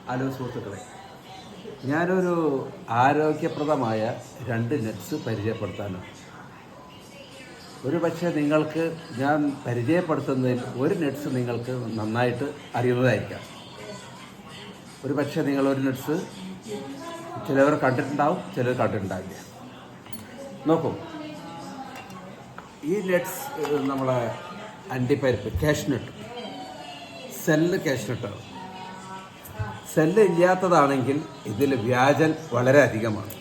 Hello സുഹൃത്തുക്കളെ, ഞാനൊരു ആരോഗ്യപ്രദമായ 2 nuts പരിചയപ്പെടുത്താനാണ്. ഒരു പക്ഷേ നിങ്ങൾക്ക് ഞാൻ പരിചയപ്പെടുത്തുന്നതിൽ ഒരു നട്ട്സ് നിങ്ങൾക്ക് നന്നായിട്ട് അറിയുന്നതായിരിക്കാം. ഒരു പക്ഷേ നിങ്ങളൊരു നട്ട്സ് ചിലവർ കണ്ടിട്ടുണ്ടാവും, ചിലർ കണ്ടിട്ടുണ്ടാവില്ല. നോക്കൂ, ഈ നട്ട്സ് നമ്മളെ അണ്ടിപ്പരിപ്പ്, കാഷ്നട്ട്, സെല്ല് കാഷ്നട്ടാണ്. സെല്ല് ഇല്ലാത്തതാണെങ്കിൽ ഇതിൽ വ്യാജൻ വളരെ അധികമാണ്.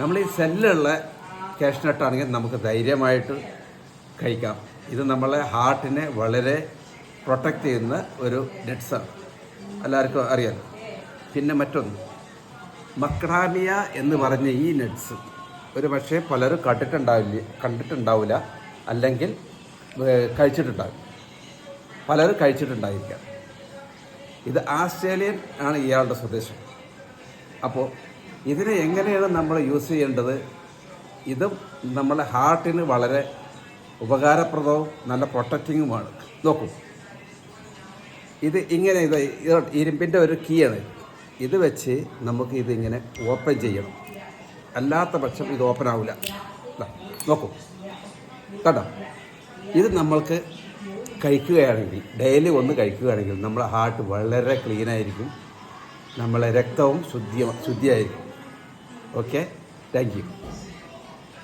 നമ്മൾ ഈ സെല്ലുള്ള കാഷ്നട്ടാണെങ്കിൽ നമുക്ക് ധൈര്യമായിട്ട് കഴിക്കാം. ഇത് നമ്മളെ ഹാർട്ടിനെ വളരെ പ്രൊട്ടക്റ്റ് ചെയ്യുന്ന ഒരു നട്ട്സാണ്, എല്ലാവർക്കും അറിയാലോ. പിന്നെ മറ്റൊന്ന്, മക്ഡാമിയ എന്ന് പറഞ്ഞ ഈ നട്ട്സ് ഒരു പക്ഷേ പലരും കണ്ടിട്ടുണ്ടാവില്ല, അല്ലെങ്കിൽ കഴിച്ചിട്ടുണ്ടാവില്ല. പലരും കഴിച്ചിട്ടുണ്ടായിരിക്കാം. ഇത് ആസ്ട്രേലിയൻ ആണ് ഇയാളുടെ സ്വദേശം. അപ്പോൾ ഇതിനെ എങ്ങനെയാണ് നമ്മൾ യൂസ് ചെയ്യേണ്ടത്? ഇതും നമ്മളെ ഹാർട്ടിന് വളരെ ഉപകാരപ്രദവും നല്ല പ്രൊട്ടക്റ്റിങ്ങുമാണ്. നോക്കൂ, ഇത് ഇങ്ങനെ, ഇത് ഇരുമ്പിൻ്റെ ഒരു കീയാണ്. ഇത് വെച്ച് നമുക്ക് ഇതിങ്ങനെ ഓപ്പൺ ചെയ്യണം. അല്ലാത്ത പക്ഷം ഇത് ഓപ്പൺ ആവില്ല. നോക്കൂ, കേട്ടോ. ഇത് നമ്മൾക്ക് കഴിക്കുകയാണെങ്കിൽ, ഡെയിലി ഒന്ന് കഴിക്കുകയാണെങ്കിൽ നമ്മളെ ഹാർട്ട് വളരെ ക്ലീനായിരിക്കും, നമ്മളെ രക്തവും ശുദ്ധിയായിരിക്കും. Okay, thank you.